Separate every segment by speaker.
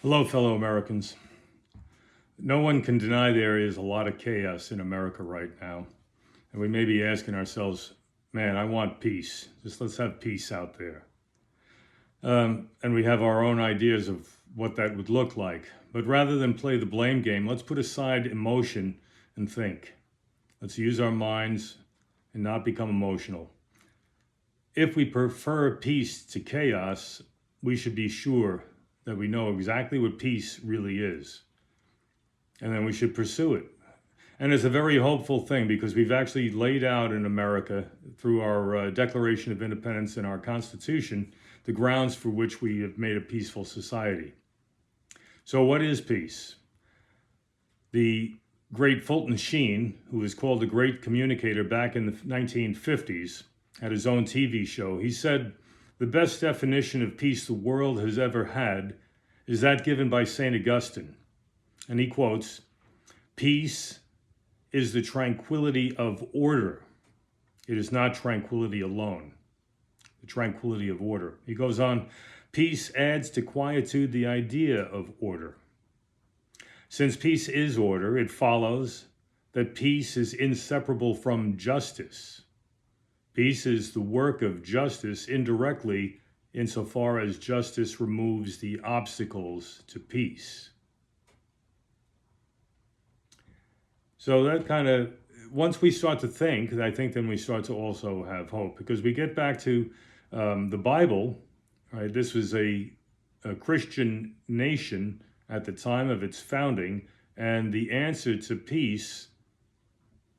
Speaker 1: Hello, fellow Americans. No one can deny there is a lot of chaos in America right now. And we may be asking ourselves, man, I want peace. Just let's have peace out there. And we have our own ideas of what that would look like. But rather than play the blame game, let's put aside emotion and think. Let's use our minds and not become emotional. If we prefer peace to chaos, we should be sure that we know exactly what peace really is. And then we should pursue it. And it's a very hopeful thing because we've actually laid out in America through our Declaration of Independence and our Constitution the grounds for which we have made a peaceful society. So what is peace? The great Fulton Sheen, who was called the great communicator back in the 1950s, had his own TV show. He said, the best definition of peace the world has ever had is that given by St. Augustine. And he quotes, peace is the tranquility of order. It is not tranquility alone, the tranquility of order. He goes on, peace adds to quietude the idea of order. Since peace is order, it follows that peace is inseparable from justice. Peace is the work of justice indirectly insofar as justice removes the obstacles to peace. So that kind of, once we start to think, I think then we start to also have hope, because we get back to the Bible, right? This was a Christian nation at the time of its founding, and the answer to peace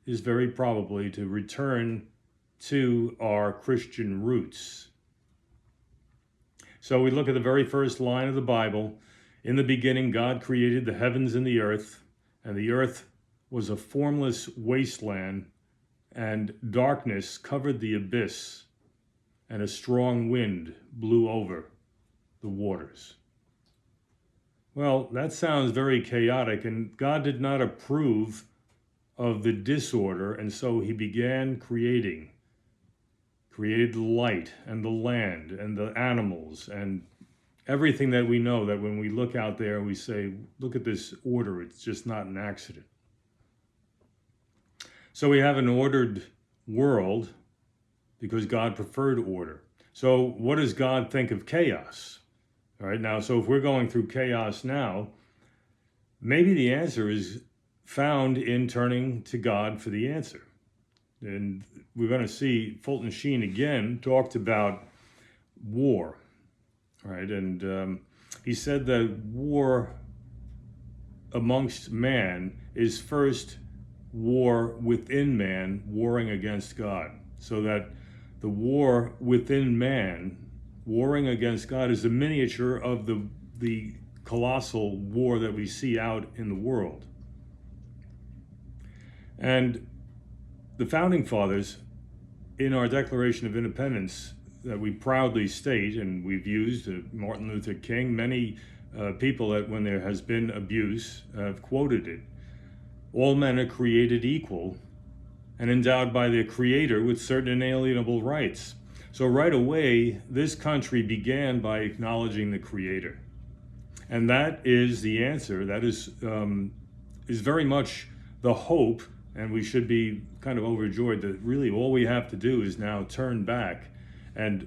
Speaker 1: is very probably to return to our Christian roots. So we look at the very first line of the Bible. In the beginning, God created the heavens and the earth was a formless wasteland, and darkness covered the abyss, and a strong wind blew over the waters. Well, that sounds very chaotic, and God did not approve of the disorder, and so he began created the light and the land and the animals and everything that we know, that when we look out there we say, look at this order, it's just not an accident. So we have an ordered world because God preferred order. So what does God think of chaos? All right, now, so if we're going through chaos now, maybe the answer is found in turning to God for the answer. And we're going to see Fulton Sheen again talked about war, right? And he said that war amongst man is first war within man, warring against God. So that the war within man, warring against God, is a miniature of the colossal war that we see out in the world. And the Founding Fathers, in our Declaration of Independence that we proudly state, and we've used Martin Luther King, many people that when there has been abuse have quoted it. All men are created equal and endowed by their Creator with certain inalienable rights. So right away, this country began by acknowledging the Creator. And that is the answer. That is very much the hope. And we should be kind of overjoyed that really all we have to do is now turn back and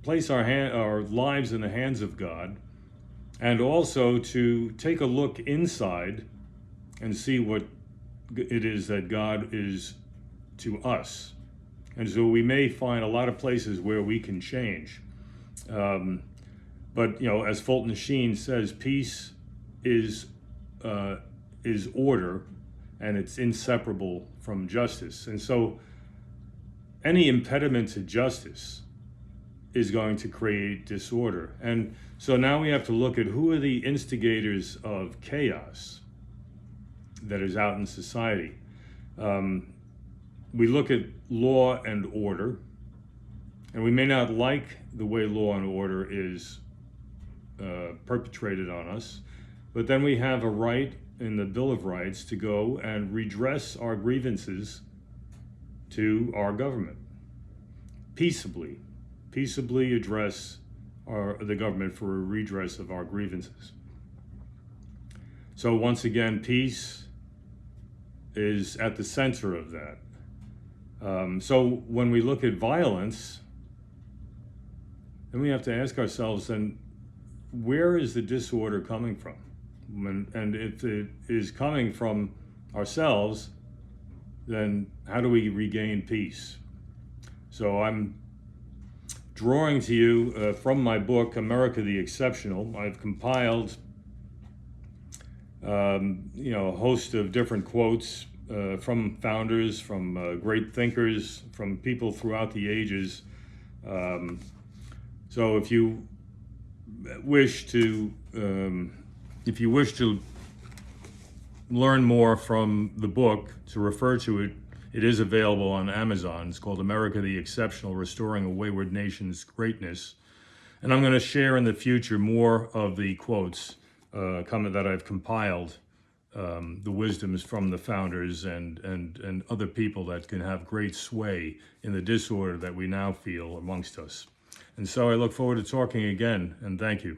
Speaker 1: place our lives in the hands of God, and also to take a look inside and see what it is that God is to us. And so we may find a lot of places where we can change. But, as Fulton Sheen says, peace is order, and it's inseparable from justice. And so any impediment to justice is going to create disorder. And so now we have to look at who are the instigators of chaos that is out in society. We look at law and order, and we may not like the way law and order is perpetrated on us, but then we have a right in the Bill of Rights to go and redress our grievances to our government. Peaceably address the government for a redress of our grievances. So once again, peace is at the center of that. So when we look at violence, then we have to ask ourselves, then, where is the disorder coming from? And if it is coming from ourselves, then how do we regain peace? So I'm drawing to you from my book, America the Exceptional. I've compiled a host of different quotes from founders, from great thinkers, from people throughout the ages. So if you wish to learn more from the book, to refer to it, it is available on Amazon. It's called America the Exceptional, Restoring a Wayward Nation's Greatness. And I'm going to share in the future more of the quotes that I've compiled, the wisdoms from the founders and other people that can have great sway in the disorder that we now feel amongst us. And so I look forward to talking again, and thank you.